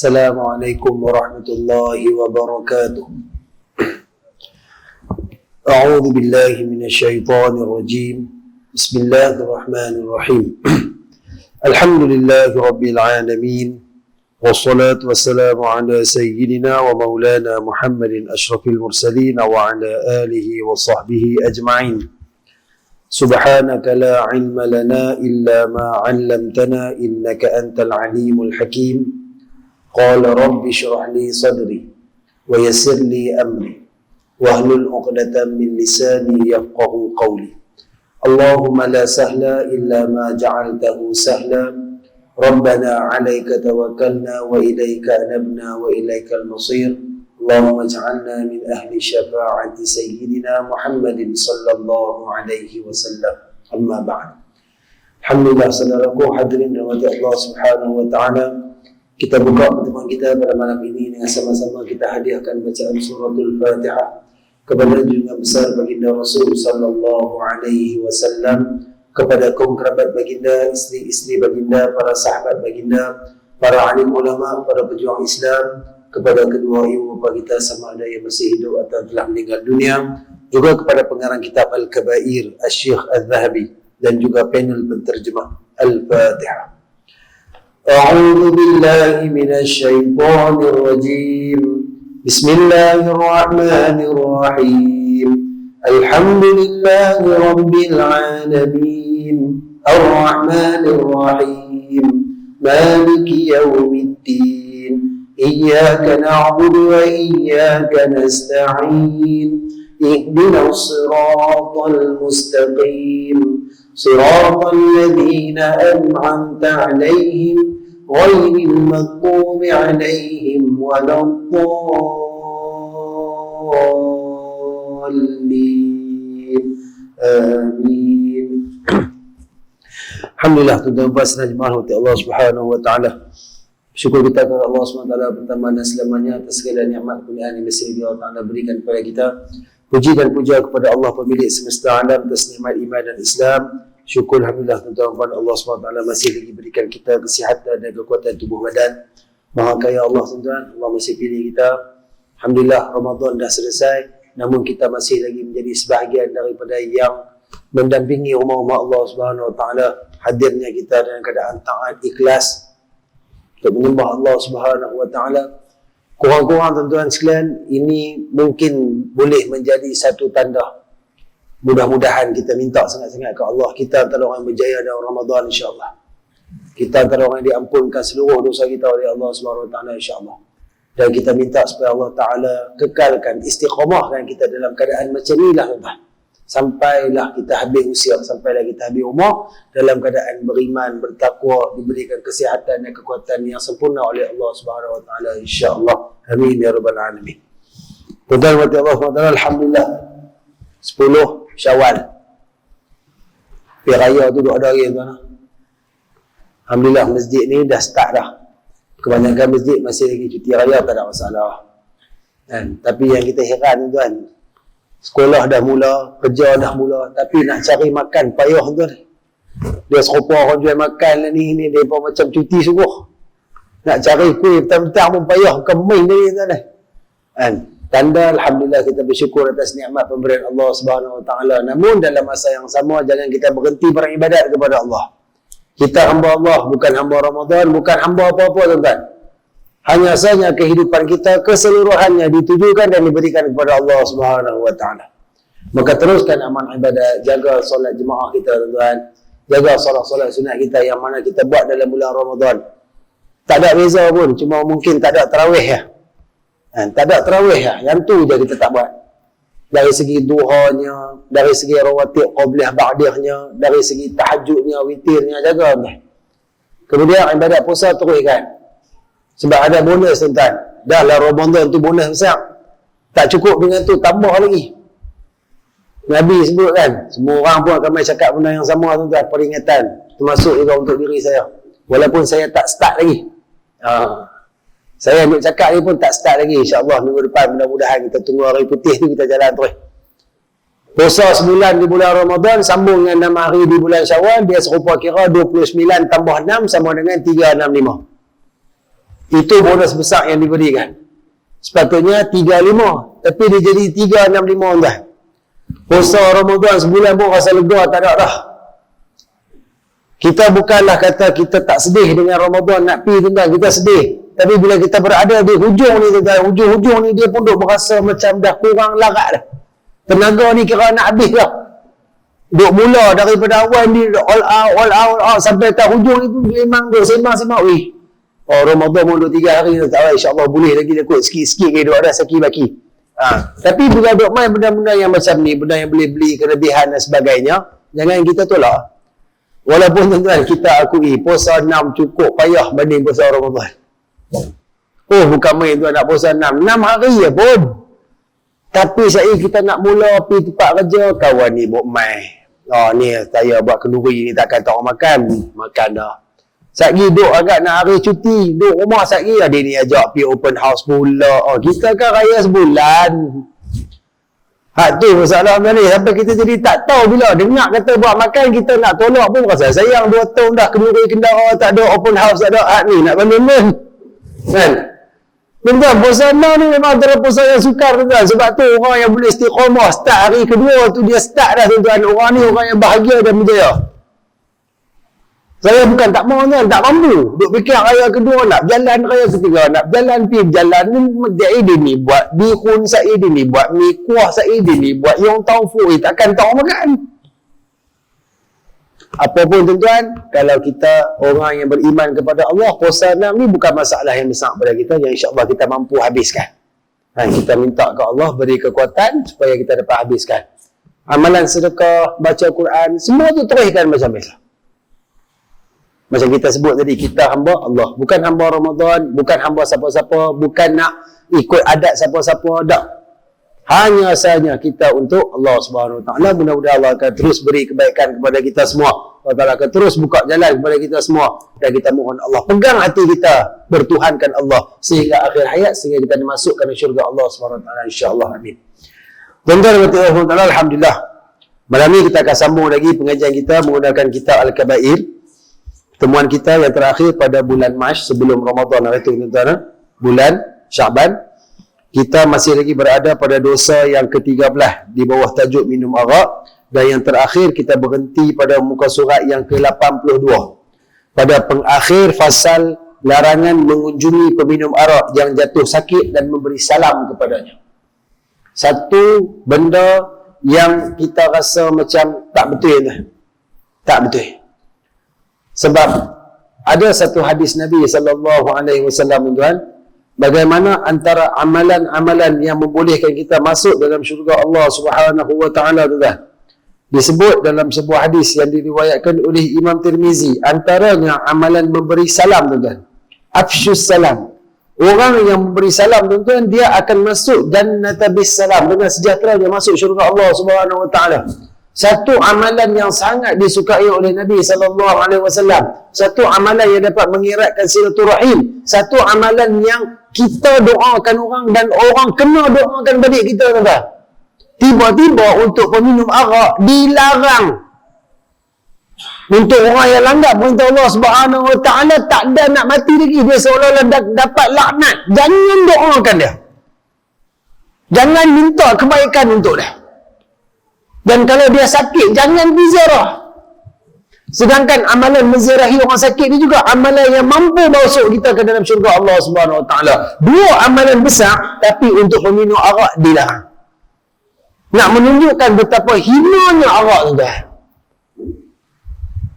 Assalamualaikum warahmatullahi wabarakatuh. A'udzu billahi minasyaitonir rajim. Bismillahirrahmanirrahim. Alhamdulillahi rabbil alamin. Wassalatu wassalamu ala sayyidina wa maulana Muhammadin asyrafil mursalin wa ala alihi wa sahbihi ajma'in. Subhanaka la ilma lana illa ma 'allamtana innaka antal alimul hakim. Qala rabbi shrah li sadri wa yassir li amri wahlul 'uqdatam min lisani yafqahu qawli. Allahumma la sahla illa ma ja'altahu sahla. Rabbana 'alaika tawakkalna wa ilaika anabna wa ilaikal masir. Allahumma ij'alna min ahli syafa'ati sayyidina Muhammadin sallallahu alaihi wasallam. Amma ba'd. Alhamdulillah, saudaraku hadirin rahmati Allah Subhanahu wa taala. Kita buka pertemuan kita pada malam ini dengan sama-sama kita hadiahkan bacaan suratul Fatihah kepada junjungan besar baginda Rasul sallallahu alaihi wasallam, kepada kaum kerabat baginda, isteri-isteri baginda, para sahabat baginda, para alim ulama, para pejuang Islam, kepada kedua ibu bapa kita sama ada yang masih hidup atau telah meninggal dunia, juga kepada pengarang kitab Al-Kabair Asy-Syaikh Al-Zahabi dan juga panel penterjemah. Al-Fatihah. أعوذ بالله من الشيطان الرجيم بسم الله الرحمن الرحيم الحمد لله رب العالمين الرحمن الرحيم مالك يوم الدين إياك نعبد وإياك نستعين اهدنا الصراط المستقيم صراط الذين أنعمت عليهم غير المغضوب عليهم ولا الضالين آمين. Alhamdulillah, tuan-tuan dan puan jemaah Allah Subhanahu wa taala. Syukur kita kepada Allah Subhanahu wa taala pertama dan selamanya atas segala nikmat kurniaan yang besar Allah Taala berikan kepada kita. Puji dan puja kepada Allah pemilik semesta alam atas nikmat iman dan Islam. Syukur alhamdulillah tuan-tuan Allah SWT masih lagi berikan kita kesihatan dan kekuatan tubuh badan. Maha kaya Allah tuan-tuan, Allah masih pilih kita. Alhamdulillah Ramadan dah selesai, namun kita masih lagi menjadi sebahagian daripada yang mendampingi umat Allah SWT. Hadirnya kita dalam keadaan taat ikhlas untuk menyembah Allah SWT. Kurang-kurang tuan-tuan sekalian, ini mungkin boleh menjadi satu tanda. Mudah-mudahan kita minta sangat-sangat ke Allah, kita antara orang yang berjaya dalam Ramadan insya-Allah. Kita antara orang yang diampunkan seluruh dosa kita oleh Allah SWT insya-Allah. Dan kita minta supaya Allah Ta'ala kekalkan, istiqamahkan kita dalam keadaan macam inilah tuan-tuan. Sampailah kita habis usia, sampailah kita habis umur dalam keadaan beriman, bertakwa, diberikan kesihatan dan kekuatan yang sempurna oleh Allah Subhanahu wa taala insya-Allah. Amin ya rabbal alamin. Tuan-tuan dan Allah, alhamdulillah 10 Syawal. Hari raya tu 2 hari tuan. Alhamdulillah masjid ni dah start dah. Kebanyakan masjid masih lagi cuti raya, tak ada masalah. Tapi yang kita heran tuan, sekolah dah mula, kerja dah mula, tapi nak cari makan payah tuan. Dia serupa orang jual makan lah ni dia pun macam cuti sungguh. Nak cari kuih petang-petang pun payah, bukan main ni tuan. Tanda alhamdulillah kita bersyukur atas nikmat pemberian Allah Subhanahu wa taala. Namun dalam masa yang sama jangan kita berhenti beribadat kepada Allah. Kita hamba Allah, bukan hamba Ramadan, bukan hamba apa-apa tuan-tuan. Hanya saja kehidupan kita keseluruhannya ditujukan dan diberikan kepada Allah Subhanahu wa taala. Maka teruskan amal ibadat, jaga solat jemaah kita tuan-tuan. Jaga solat-solat sunat kita yang mana kita buat dalam bulan Ramadan. Tak ada beza pun, cuma mungkin tak ada tarawih ya. Tak ada tarawih ya, yang tu je kita tak buat. Dari segi duhanya, dari segi rawatib qabliyah ba'diyahnya, dari segi tahajudnya, witirnya, jaga dah. Kemudian ibadat puasa teruskan. Sebab ada bonus tuan-tuan. Dah lah Ramadan tu bonus besar. Tak cukup dengan tu, tambah lagi. Nabi sebut kan, semua orang pun akan main cakap benda yang sama tuan-tuan, peringatan. Termasuk juga untuk diri saya. Walaupun saya tak start lagi. Saya nak cakap ni pun tak start lagi. InsyaAllah minggu depan mudah-mudahan kita tunggu hari putih tu kita jalan terus. Puasa sebulan di bulan Ramadan sambung dengan 6 hari di bulan Syawal, dia serupa kira 29 tambah 6 sama dengan 365. Itu bonus besar yang diberikan. Sepatutnya 3-5, tapi dia jadi 3-6-5 dah. Puasa Ramadan sebulan pun rasa lega, tak ada dah. Kita bukanlah kata kita tak sedih dengan Ramadan nak pergi tuan-tuan, kita sedih. Tapi bila kita berada di hujung ni tuan-tuan, hujung-hujung ni dia pun duk berasa macam dah kurang larat dah. Tenaga ni kira nak habis dah. Duk mula daripada awal ni all out sampai tak hujung ni pun memang duk sembang-sembang. Oh Ramadan pun 3 hari tak tahu, insya-Allah boleh lagi dia kot sikit-sikit ke duk ada saki-baki. Tapi bila duk main benda-benda yang macam ni, benda yang boleh beli kelebihan dan sebagainya, jangan kita tolak. Walaupun tuan-tuan kita akui puasa 6 cukup payah banding puasa Ramadan. Oh bukan main tuan nak puasa 6 hari je pun. Tapi saya kita nak mula pergi tempat kerja, kawan ni buat main. Oh ni saya buat kenduri ni takkan tak orang makan dah. Satgi duk agak nak hari cuti, duk rumah satgi ada ni ajak pergi open house pula. Oh kita kan raya sebulan. Hak tu masalah ni sampai kita jadi tak tahu bila dengar kata buat makan kita nak tolak pun rasa sayang 2 tahun dah kenduri kendara tak ada open house tak ada hak ni nak bangun kan. Tuan-tuan, puasa ni memang antara puasa yang sukar tuan-tuan. Sebab tu orang yang boleh istiqamah start hari kedua tu dia start dah tuan-tuan. Orang ni orang yang bahagia dan berjaya. Saya bukan tak mahu tuan, tak mampu. Duk fikir raya kedua nak berjalan, raya ketiga nak berjalan, pergi berjalan ni dia ni buat bihun saidi ni buat mi kuah saidi ni buat yang taufu takkan tak makan. Apapun tuan-tuan, kalau kita orang yang beriman kepada Allah, puasa 6 ni bukan masalah yang besar pada kita yang insya-Allah kita mampu habiskan. Kita minta ke Allah beri kekuatan supaya kita dapat habiskan. Amalan sedekah, baca Quran, semua tu teruskan macam biasa. Macam kita sebut tadi, kita hamba Allah. Bukan hamba Ramadan, bukan hamba siapa-siapa, bukan nak ikut adat siapa-siapa, tak. Hanya sahaja kita untuk Allah Subhanahu Wa Taala. Mudah-mudahan Allah akan terus beri kebaikan kepada kita semua. Allah Taala akan terus buka jalan kepada kita semua. Dan kita mohon Allah pegang hati kita, bertuhankan Allah sehingga akhir hayat, sehingga kita dimasukkan ke syurga Allah Subhanahu Wa Taala insya-Allah. Amin. Tuan-tuan dan puan-puan, alhamdulillah. Malam ni kita akan sambung lagi pengajian kita menggunakan kitab Al-Kabair. Pertemuan kita yang terakhir pada bulan Mac sebelum Ramadan itu tuan-tuan, bulan Syaban. Kita masih lagi berada pada dosa yang ke-13 di bawah tajuk minum arak, dan yang terakhir kita berhenti pada muka surat yang ke-82 pada pengakhir fasal larangan mengunjungi peminum arak yang jatuh sakit dan memberi salam kepadanya. Satu benda yang kita rasa macam tak betul dah. Tak betul. Sebab ada satu hadis Nabi SAW tuan, bagaimana antara amalan-amalan yang membolehkan kita masuk dalam syurga Allah Subhanahu Wa Taala tuan. Disebut dalam sebuah hadis yang diriwayatkan oleh Imam Tirmizi, antaranya amalan memberi salam tuan. Afsyus salam. Orang yang memberi salam tuan, dia akan masuk jannata bis salam, dengan sejahtera dia masuk syurga Allah Subhanahu Wa Taala. Satu amalan yang sangat disukai oleh Nabi SAW. Satu amalan yang dapat mengeratkan silaturahim. Satu amalan yang kita doakan orang dan orang kena doakan balik kita tuan. Tiba-tiba untuk peminum arak dilarang. Untuk orang yang langgar perintah Allah Subhanahu Wa Taala, tak ada nak mati lagi, dia seolah-olah dapat laknat. Jangan doakan dia. Jangan minta kebaikan untuk dia. Dan kalau dia sakit, jangan berziarah. Sedangkan amalan menziarahi orang sakit ni juga amalan yang mampu masuk kita ke dalam syurga Allah Subhanahu Wa Taala. Dua amalan besar, tapi untuk peminum arak dilarang. Nak menunjukkan betapa hinanya arak tu dah.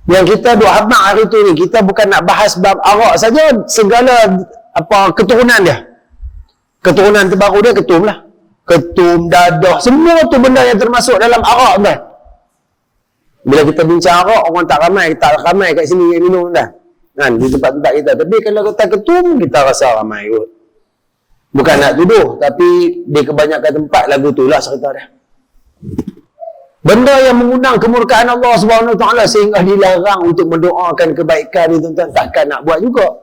Yang kita duk habaq hari tu ni, kita bukan nak bahas bab arak saja, segala apa keturunan dia. Keturunan terbaru dia ketum lah. Ketum, dadah, semua tu benda yang termasuk dalam arak dah. Bila kita bincang arak, orang tak ramai kat sini yang minum dah. Kan, di tempat-tempat kita. Tapi kalau kata ketum, kita rasa ramai kot. Bukan nak tuduh, tapi di kebanyakan tempat lagu tu lah cerita dia. Benda yang mengundang kemurkaan Allah Subhanahu Wa Taala sehingga dilarang untuk mendoakan kebaikan ni tuan-tuan, takkan nak buat juga.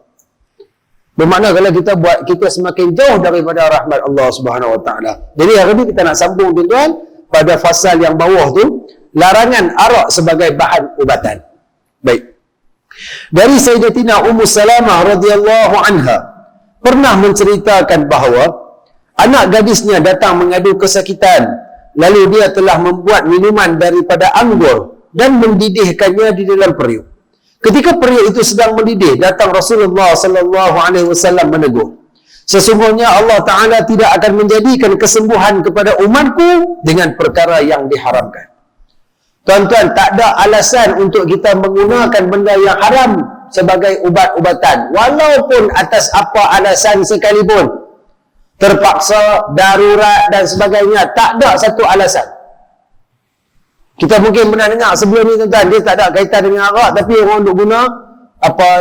Bermakna kalau kita buat, kita semakin jauh daripada rahmat Allah Subhanahu Wa Taala. Jadi hari ini kita nak sambung tuan-tuan pada fasal yang bawah tu, larangan arak sebagai bahan ubatan. Baik. Dari Sayyidatina Ummu Salamah radhiyallahu anha, pernah menceritakan bahawa anak gadisnya datang mengadu kesakitan, lalu dia telah membuat minuman daripada anggur dan mendidihkannya di dalam periuk. Ketika periuk itu sedang mendidih, datang Rasulullah sallallahu alaihi wasallam menegur, sesungguhnya Allah Ta'ala tidak akan menjadikan kesembuhan kepada umatku dengan perkara yang diharamkan. Tuan-tuan, tak ada alasan untuk kita menggunakan benda yang haram sebagai ubat-ubatan. Walaupun atas apa alasan sekalipun. Terpaksa, darurat dan sebagainya. Tak ada satu alasan. Kita mungkin pernah dengar sebelum ni tuan-tuan, dia tak ada kaitan dengan arak, tapi orang duk guna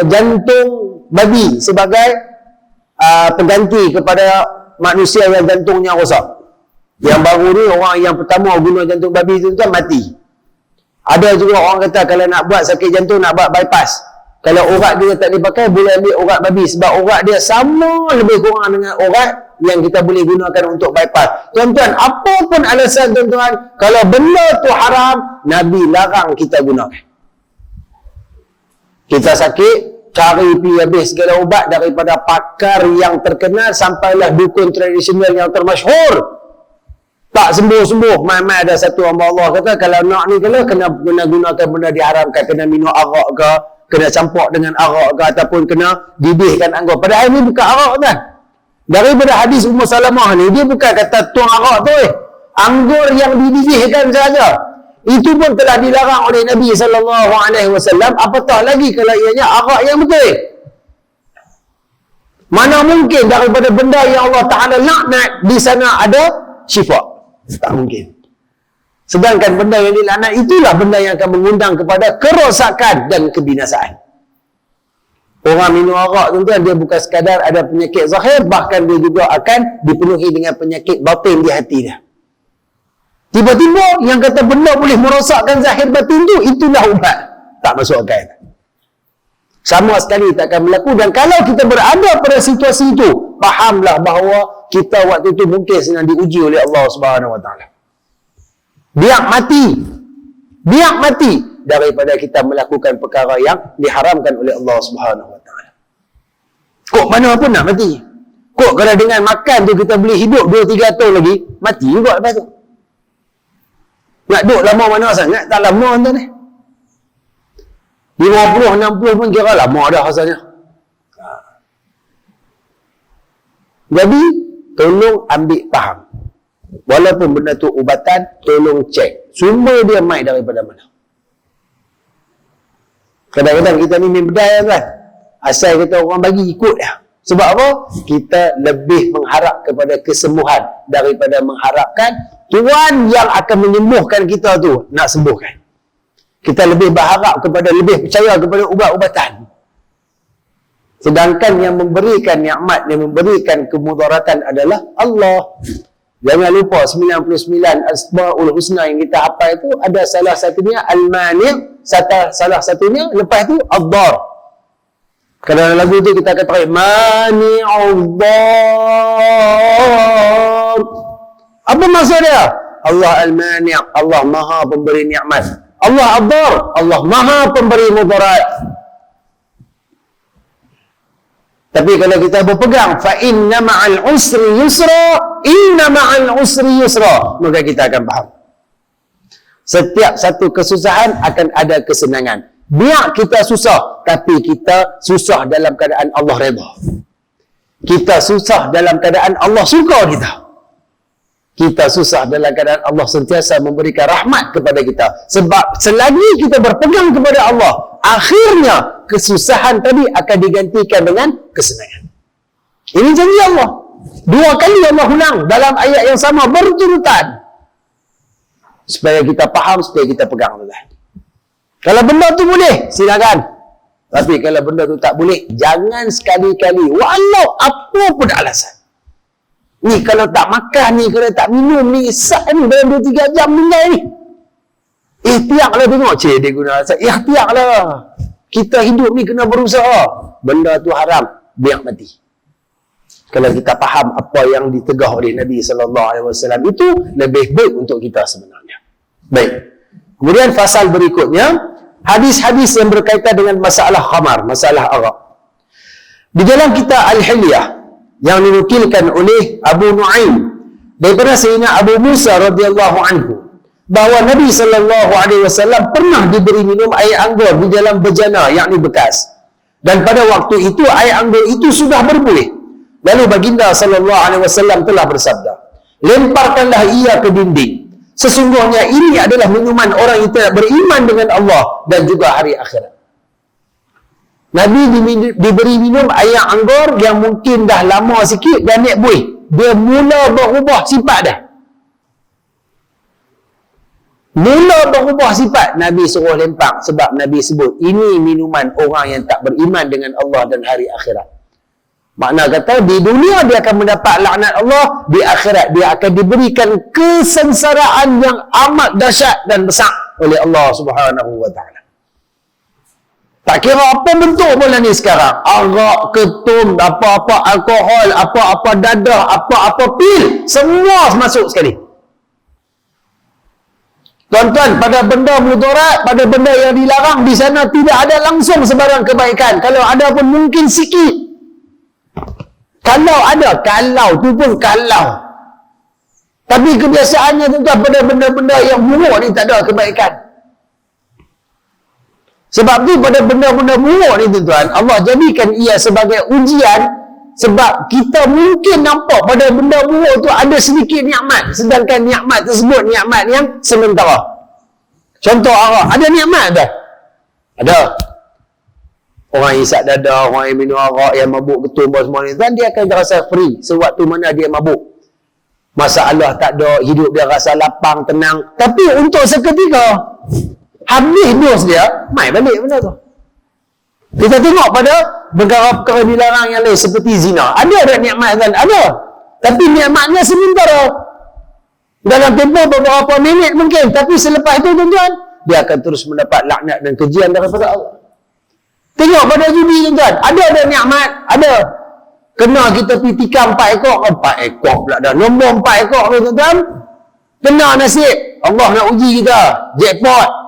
jantung babi sebagai pengganti kepada manusia yang jantungnya rosak. Yang baru ni, orang yang pertama guna jantung babi tu tuan mati. Ada juga orang kata kalau nak buat sakit jantung, nak buat bypass, kalau urat dia tak dipakai, boleh ambil urat babi, sebab urat dia sama lebih kurang dengan urat yang kita boleh gunakan untuk bypass. Tuan-tuan, apa pun alasan tuan-tuan, kalau benda tu haram, Nabi larang kita gunakan. Kita sakit, cari pergi habis segala ubat daripada pakar yang terkenal sampailah dukun tradisional yang termasyhur. Tak sembuh-sembuh. Mai-mai ada satu hamba Allah kata, kalau nak ni kena gunakan benda diharamkan, kena minum arak ke, kena campur dengan arak ke, ataupun kena didihkan anggur. Padahal ni bukan arak kan. Daripada hadis Ummu Salamah ni, dia bukan kata tuang arak tu, anggur yang dididihkan saja. Itu pun telah dilarang oleh Nabi SAW. Apatah lagi kalau ianya arak yang betul. Mana mungkin daripada benda yang Allah Ta'ala laknat, di sana ada syifa? Tak mungkin. Sedangkan benda yang dilaknat itulah benda yang akan mengundang kepada kerosakan dan kebinasaan. Orang minum arak tuan-tuan, dia bukan sekadar ada penyakit zahir, bahkan dia juga akan dipenuhi dengan penyakit batin di hati dia. Tiba-tiba yang kata benda boleh merosakkan zahir batin tu, itulah ubat. Tak masuk akal. Sama sekali tak akan berlaku. Dan kalau kita berada pada situasi itu, fahamlah bahawa kita waktu itu mungkin sedang diuji oleh Allah Subhanahu Wa Taala. Biak mati daripada kita melakukan perkara yang diharamkan oleh Allah Subhanahu Wa Taala. Kok mana pun nak mati. Kok kalau dengan makan tu kita boleh hidup 2-3 tahun lagi, mati juga lepas tu. Nak duduk lama mana sangat? Tak lama tuan ni. 50-60 pun kira lama dah rasanya. Jadi, tolong ambil faham. Walaupun benda tu ubatan, tolong cek. Sumber dia mai daripada mana. Kadang-kadang kita ni berdaya kan. Asal kita orang bagi, ikut dia. Sebab apa? Kita lebih mengharap kepada kesembuhan daripada mengharapkan Tuhan yang akan menyembuhkan kita tu nak sembuhkan. Kita lebih berharap kepada, lebih percaya kepada ubat-ubatan. Sedangkan yang memberikan nikmat, yang memberikan kemudaratan adalah Allah. Jangan lupa 99 Asmaul Husna yang kita hafal itu, ada salah satunya Al-Mani', salah satunya lepas itu Ad-Dar. Kalau dalam lagu itu kita kata Mani'ud-Dar. Apa maksud dia? Allah Al-Mani', Allah Maha pemberi nikmat. Allah Ad-Dar, Allah Maha pemberi mudarat. Tapi kalau kita berpegang fa inna ma'al usri yusra, inna ma'al usri yusra, maka kita akan faham. Setiap satu kesusahan akan ada kesenangan. Biar kita susah, tapi kita susah dalam keadaan Allah redha. Kita susah dalam keadaan Allah suka kita. Kita susah dalam keadaan Allah sentiasa memberikan rahmat kepada kita. Sebab selagi kita berpegang kepada Allah, akhirnya kesusahan tadi akan digantikan dengan kesenangan. Ini janji Allah. 2 kali Allah ulang dalam ayat yang sama berturutan. Supaya kita faham, supaya kita pegang. Kalau benda tu boleh, silakan. Tapi kalau benda tu tak boleh, jangan sekali-kali, walau apa pun alasan. Ni kalau tak makan ni, kalau tak minum ni, sat ni dalam 2-3 jam meninggal ni. Ihtiaklah tengok. Cik dia guna alasan. Ihtiaklah. Kita hidup ni kena berusaha. Benda tu haram, biar mati. Kalau kita faham apa yang ditegah oleh Nabi SAW itu, lebih baik untuk kita sebenarnya. Baik. Kemudian fasal berikutnya, hadis-hadis yang berkaitan dengan masalah khamar, masalah arak. Di dalam kitab Al-Hilyah, yang dinukilkan oleh Abu Nuaim daripada Sayyidina Abu Musa radhiyallahu anhu bahawa Nabi SAW pernah diberi minum air anggur di dalam bejana, yakni bekas, dan pada waktu itu air anggur itu sudah berbuih. Lalu baginda SAW telah bersabda, lemparkanlah ia ke dinding, sesungguhnya ini adalah minuman orang yang tidak beriman dengan Allah dan juga hari akhirat. Nabi diberi minum air anggur yang mungkin dah lama sikit dan naik buih, dia mula berubah sifat dah. Mula berubah sifat, Nabi suruh lempar sebab Nabi sebut ini minuman orang yang tak beriman dengan Allah dan hari akhirat. Makna kata di dunia dia akan mendapat laknat Allah, di akhirat dia akan diberikan kesengsaraan yang amat dahsyat dan besar oleh Allah Subhanahu wa taala. Tak kira apa bentuk pula ni sekarang, arak, ketum, apa-apa alkohol, apa-apa dadah, apa-apa pil, semua masuk sekali. Tuan-tuan, pada benda mudarat, pada benda yang dilarang, di sana tidak ada langsung sebarang kebaikan. Kalau ada pun mungkin sikit. Kalau ada, kalau tu pun kalau. Tapi kebiasaannya tuan-tuan, pada benda-benda yang buruk ni tak ada kebaikan. Sebab tu pada benda-benda buruk ni tuan-tuan, Allah jadikan ia sebagai ujian, sebab kita mungkin nampak pada benda buruk tu ada sedikit nikmat, sedangkan nikmat tersebut nikmat yang sementara. Contoh arak, ada nikmat dah. Ada. Orang isap dada, orang yang minum arak, yang mabuk ketum semua ni, dan dia akan rasa free sewaktu mana dia mabuk. Masalah tak ada, hidup dia rasa lapang, tenang. Tapi untuk seketika, habis dos dia, mai balik benda tu. Kita tengok pada perkara-perkara dilarang yang lain seperti zina. Ada tak nikmat kan? Ada. Tapi nikmatnya sementara. Dalam tempoh beberapa minit mungkin. Tapi selepas itu tuan-tuan, dia akan terus mendapat laknat dan kejian daripada Allah. Tengok pada judi tuan-tuan. Ada tak nikmat? Ada. Kena kita pergi tikam 4 ekor. 4 ekor pula dah. Nombor 4 ekor tuan-tuan. Kena nasib. Allah nak uji kita. Jackpot.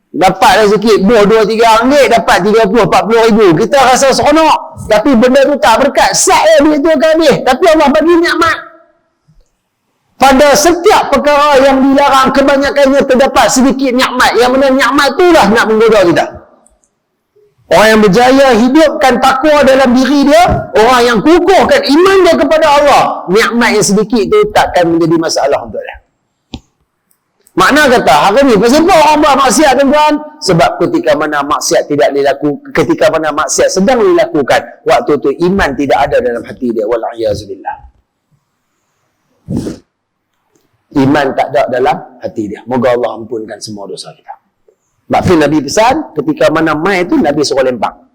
Dapat sikit, boh 2-3 ringgit, dapat 30-40 ribu. Kita rasa seronok. Tapi benda tu tak berkat. Sat ya duit tu akan habis. Tapi Allah bagi nikmat. Pada setiap perkara yang dilarang, kebanyakannya terdapat sedikit nikmat. Yang mana nikmat itulah nak menggoda kita. Orang yang berjaya hidupkan takwa dalam diri dia, orang yang kukuhkan iman dia kepada Allah, nikmat yang sedikit itu takkan menjadi masalah untuk dia. Makna kata, hari ni, pasal apa orang buat maksiat tuan-tuan? Sebab ketika mana maksiat tidak dilakukan, ketika mana maksiat sedang dilakukan, waktu tu iman tidak ada dalam hati dia. Wal'iyazulillah. Iman tak ada dalam hati dia. Moga Allah ampunkan semua dosa kita. Sebab Nabi pesan, ketika mana mai tu, Nabi suruh lempar.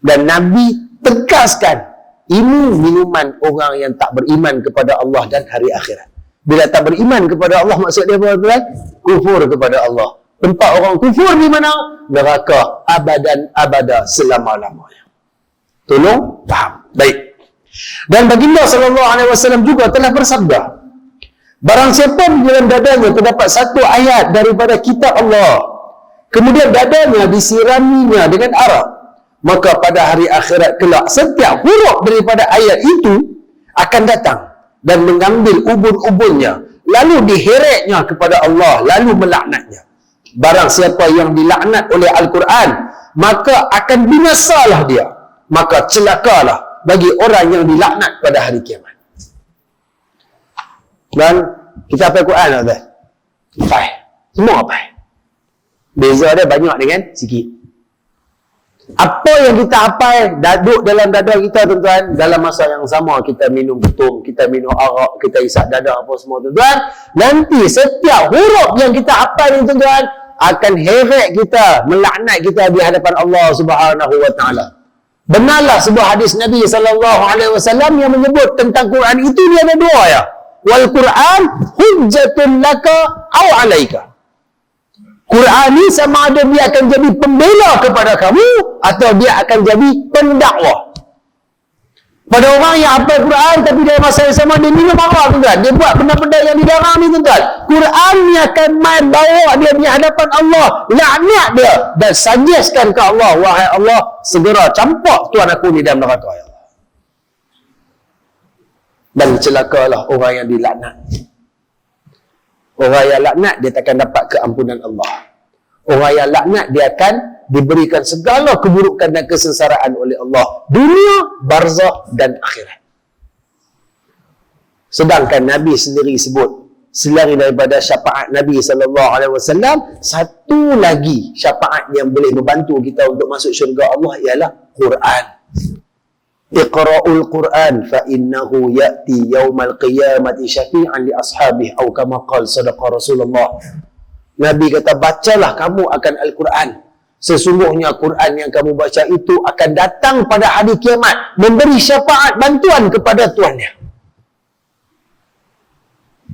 Dan Nabi tegaskan, ini minuman orang yang tak beriman kepada Allah dan hari akhirat. Bila tak beriman kepada Allah, maksud dia apa? Kufur kepada Allah. Tempat orang kufur di mana? Neraka abadan abada selama-lamanya. Tolong faham. Baik. Dan baginda SAW juga telah bersabda, barang siapa di dalam dadanya terdapat satu ayat daripada kitab Allah, kemudian dadanya disiraminya dengan arak, maka pada hari akhirat kelak setiap huruf daripada ayat itu akan datang dan mengambil ubun-ubunnya, lalu diheretnya kepada Allah, lalu melaknatnya. Barang siapa yang dilaknat oleh Al-Quran, maka akan binasalah dia, maka celakalah bagi orang yang dilaknat pada hari kiamat. Dan kita hafal Quran tak? Hafal. Semua hafal. Beza dia banyak dengan sikit. Apa yang kita hafal duduk dalam dada kita tuan-tuan, dalam masa yang sama kita minum ketum, kita minum arak, kita isap dada apa semua tuan-tuan, nanti setiap huruf yang kita hafal ni tuan-tuan akan heret kita, melaknat kita di hadapan Allah Subhanahu wa taala. Benarlah sebuah hadis Nabi SAW yang menyebut tentang Quran itu, dia ada dua ya. Wal Quran hujjatun laka au alaika. Quran ni sama ada dia akan jadi pembela kepada kamu atau dia akan jadi pendakwah. Pada orang yang hafal Quran tapi dalam masa yang sama dia minum arak tuan-tuan, dia buat benda-benda yang dilarang ni tuan-tuan, Quran ni akan main bawa dia di hadapan Allah, laknat dia dan suggestkan ke Allah, wahai Allah, segera campak tuan aku ni dalam neraka ya Allah. Dan celakalah orang yang dilaknat. Orang yang laknat dia takkan dapat keampunan Allah. Orang yang laknat dia akan diberikan segala keburukan dan kesengsaraan oleh Allah, dunia, barzakh dan akhirat. Sedangkan Nabi sendiri sebut, selain daripada syafaat Nabi SAW, satu lagi syafaat yang boleh membantu kita untuk masuk syurga Allah ialah Quran. Iqra'ul Quran fa innahu ya'ti yaumal qiyamati syafi'an li ashabihi atau kama qala sadaqa Rasulullah. Nabi kata, bacalah kamu akan Al-Quran. Sesungguhnya Quran yang kamu baca itu akan datang pada hari kiamat memberi syafaat bantuan kepada tuannya.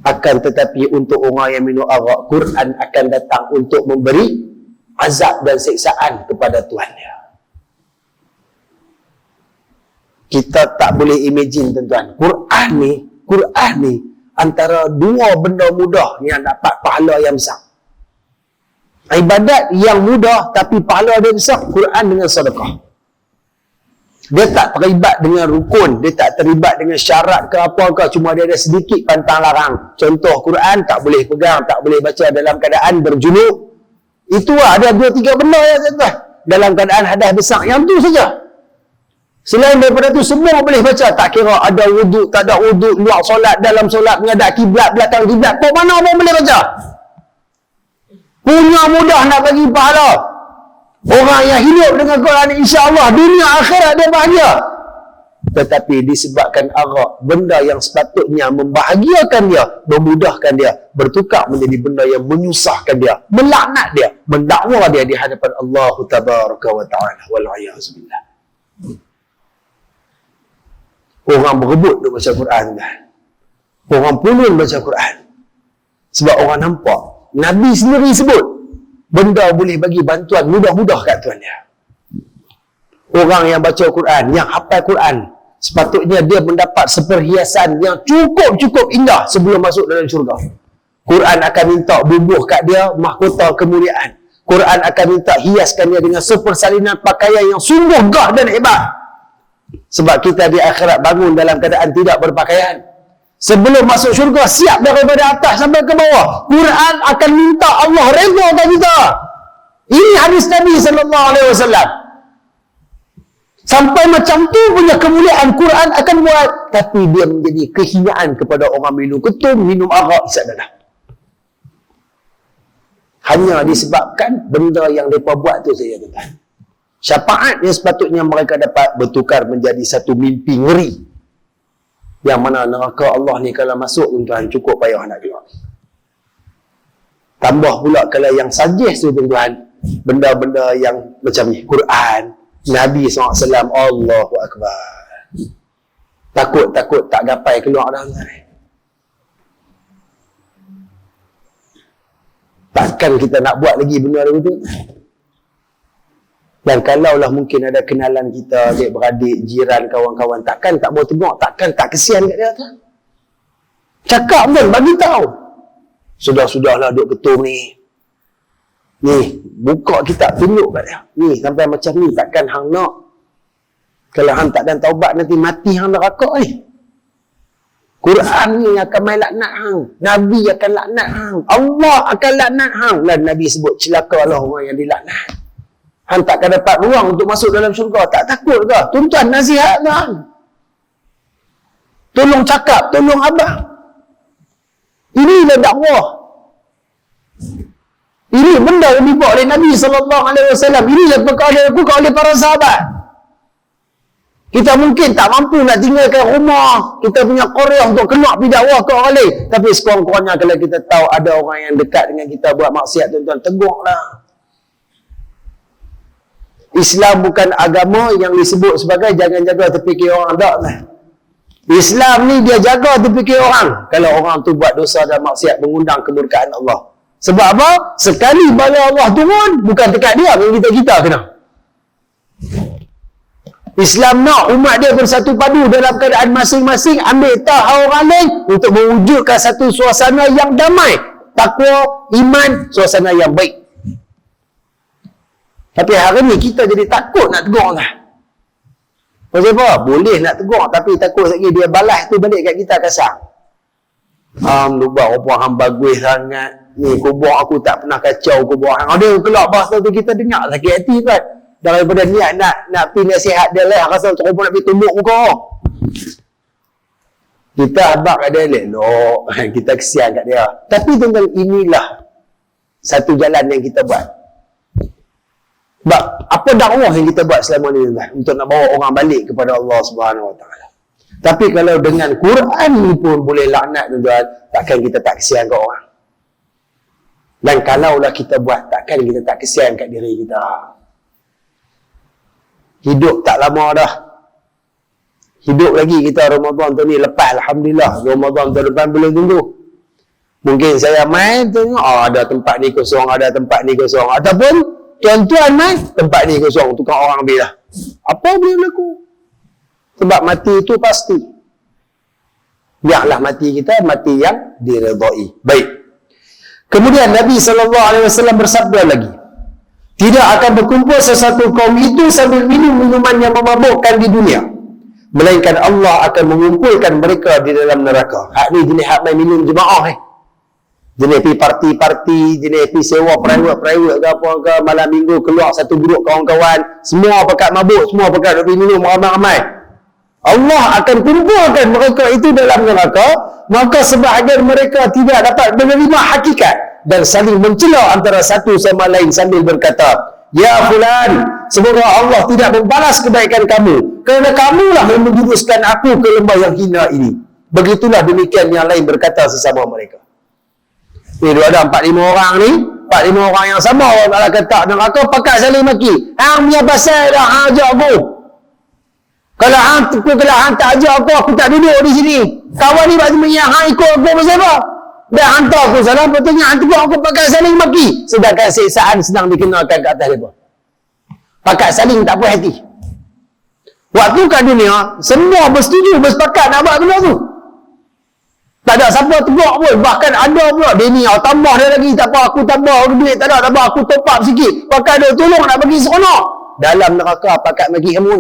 Akan tetapi untuk orang yang minum arak, Quran akan datang untuk memberi azab dan siksaan kepada tuannya. Kita tak boleh imagine tuan-tuan, Quran ni antara dua benda mudah yang dapat pahala yang besar. Ibadat yang mudah tapi pahala dia besar, Quran dengan sedekah. Dia tak terlibat dengan rukun, dia tak terlibat dengan syarat ke apa-apa, cuma dia ada sedikit pantang larang. Contoh, Quran tak boleh pegang, tak boleh baca dalam keadaan berjunub. Itu ada 2-3 benda ya tuan-tuan. Dalam keadaan hadas besar, yang tu saja. Selain daripada tu semua boleh baca, tak kira ada wuduk, tak ada wuduk, luar solat, dalam solat, menghadap kiblat, belakang kiblat, kau mana pun boleh baca. Punya mudah nak bagi pahala. Orang yang hidup dengan Quran, insya-Allah dunia akhirat dia bahagia. Tetapi disebabkan arak, benda yang sepatutnya membahagiakan dia, memudahkan dia, bertukar menjadi benda yang menyusahkan dia, melaknat dia, mendakwa dia di hadapan Allah Tabaraka wa Ta'ala. Wal'iyahzubillah. Orang berebut untuk baca Quran kan. Orang pulun baca Quran. Sebab orang nampak Nabi sendiri sebut benda boleh bagi bantuan mudah-mudah kat tuan dia. Orang yang baca Quran, yang hafal Quran, sepatutnya dia mendapat seperhiasan yang cukup-cukup indah sebelum masuk dalam syurga. Quran akan minta bubuh kat dia mahkota kemuliaan. Quran akan minta hiaskan dia dengan sepersalinan pakaian yang sungguh gah dan hebat. Sebab kita di akhirat bangun dalam keadaan tidak berpakaian. Sebelum masuk syurga, siap daripada atas sampai ke bawah. Quran akan minta Allah redha kat kita. Ini hadis Nabi SAW. Sampai macam tu punya kemuliaan Quran akan buat. Tapi dia menjadi kehinaan kepada orang minum ketum, minum arak, isadalah. Hanya disebabkan benda yang mereka buat tu saja, tuan. Syafaat yang sepatutnya mereka dapat bertukar menjadi satu mimpi ngeri. Yang mana neraka Allah ni kalau masuk, tuan-tuan, cukup payah nak keluar. Tambah pula kalau yang suggest tu, tuan-tuan, benda-benda yang macam ni, Quran, Nabi SAW, Allahu Akbar. Takut-takut tak gapai keluar dah, tuan. Takkan kita nak buat lagi benda tu. Dan kalaulah mungkin ada kenalan kita, adik-beradik, jiran, kawan-kawan, takkan tak mau tengok, takkan tak kesian kat dia kan? Cakap pun, bagi tahu. Sudah-sudahlah duk ketum ni. Ni, buka kitab, tunjuk kat dia. Ni, sampai macam ni, takkan hang nak. Kalau hang tak dan taubat, nanti mati hang neraka ni. Quran ni akan main laknat hang. Nabi akan laknat hang. Allah akan laknat hang. Dan Nabi sebut, celakalah orang yang dilaknat. Hang takkan dapat ruang untuk masuk dalam syurga. Tak takut ke? Tuan-tuan, nasihat kan? Tolong cakap, tolong abang. Inilah dakwah. Ini benda yang dibuat oleh Nabi SAW. Inilah perkara yang dilakukan oleh para sahabat. Kita mungkin tak mampu nak tinggalkan rumah, kita punya qaryah untuk keluar pergi dakwah ke orang lain. Tapi sekurang-kurangnya kalau kita tahu ada orang yang dekat dengan kita buat maksiat, tuan-tuan, tegurlah. Islam bukan agama yang disebut sebagai jangan jaga tepi kiri orang. Tak. Islam ni dia jaga tepi kiri orang. Kalau orang tu buat dosa dan maksiat mengundang kemurkaan Allah. Sebab apa? Sekali bala Allah turun, bukan dekat dia, kita kena. Islam nak umat dia bersatu padu dalam keadaan masing-masing, ambil tahu orang lain untuk mewujudkan satu suasana yang damai, takwa, iman, suasana yang baik. Tapi hari ni kita jadi takut nak tegur lah. Pasal apa? Boleh nak tegur, tapi takut lagi dia balas tu balik kat kita kasar. Lupa apa hang bagus sangat. Ni kubur aku tak pernah kacau kubur hang. Ada kelak bahasa tu kita dengar sakit hati kan. Daripada niat nak pi nasihat dia lah, rasa terus nak pi tumbuk muka. Kita abang kat dia elok, kita kesian kat dia. Tapi tentang inilah satu jalan yang kita buat. Sebab apa dakwah yang kita buat selama ni tuan, untuk nak bawa orang balik kepada Allah Subhanahu Wa Taala. Tapi kalau dengan Quran ni pun boleh laknat tuan, takkan kita tak kesian kat orang. Dan kalaulah kita buat, takkan kita tak kesian kat diri kita. Hidup tak lama dah. Hidup lagi kita Ramadan tu ni lepas, alhamdulillah. Ramadan tu depan belum tunggu. Mungkin saya main tengok, ada tempat ni kosong, ada tempat ni kosong. Ataupun tuan-tuan main, tempat ni kosong, tukar orang ambil lah. Apa boleh berlaku? Sebab mati itu pasti. Biarlah mati kita, mati yang diredai. Baik. Kemudian Nabi SAW bersabda lagi, tidak akan berkumpul sesuatu kaum itu sambil minum minuman yang memabukkan di dunia, melainkan Allah akan mengumpulkan mereka di dalam neraka. Hak ni jenis hak main minum jemaah jenis pergi parti-parti, jenis pergi sewa private ke apa ke, malam minggu keluar satu grup kawan-kawan, semua pakat mabuk, semua pakat pergi minum ramai-ramai. Allah akan kumpulkan mereka itu dalam neraka, maka sebahagian mereka tidak dapat menerima hakikat dan saling mencela antara satu sama lain sambil berkata, ya fulan, semoga Allah tidak membalas kebaikan kamu, kerana kamulah yang menjuruskan aku ke lembah yang hina ini. Begitulah demikian yang lain berkata sesama mereka. Ni dia ada 4-5 orang ni, 4-5 orang yang sama, orang Ta'ala kata neraka pakat saling maki. Hang punya pasal dah, hang ajak aku. Kalau hang tak ajak aku tak duduk di sini. Kawan ni maksudnya hang ikut aku pasal apa? Dia hantar aku sana, betulnya hang tegur aku pakat saling maki. Sedangkan siksaan sedang dikenakan ke atas mereka. Pakat saling tak puas hati. Waktu kat dunia, semua bersetuju, bersepakat nak buat benda tu. Tak ada siapa tegur pun. Bahkan ada pula, dia ni tambah dia lagi, tak apa aku tambah duit, tak apa aku top up sikit. Pakai dia tolong nak bagi seronok. Dalam neraka pakat bagi kamu.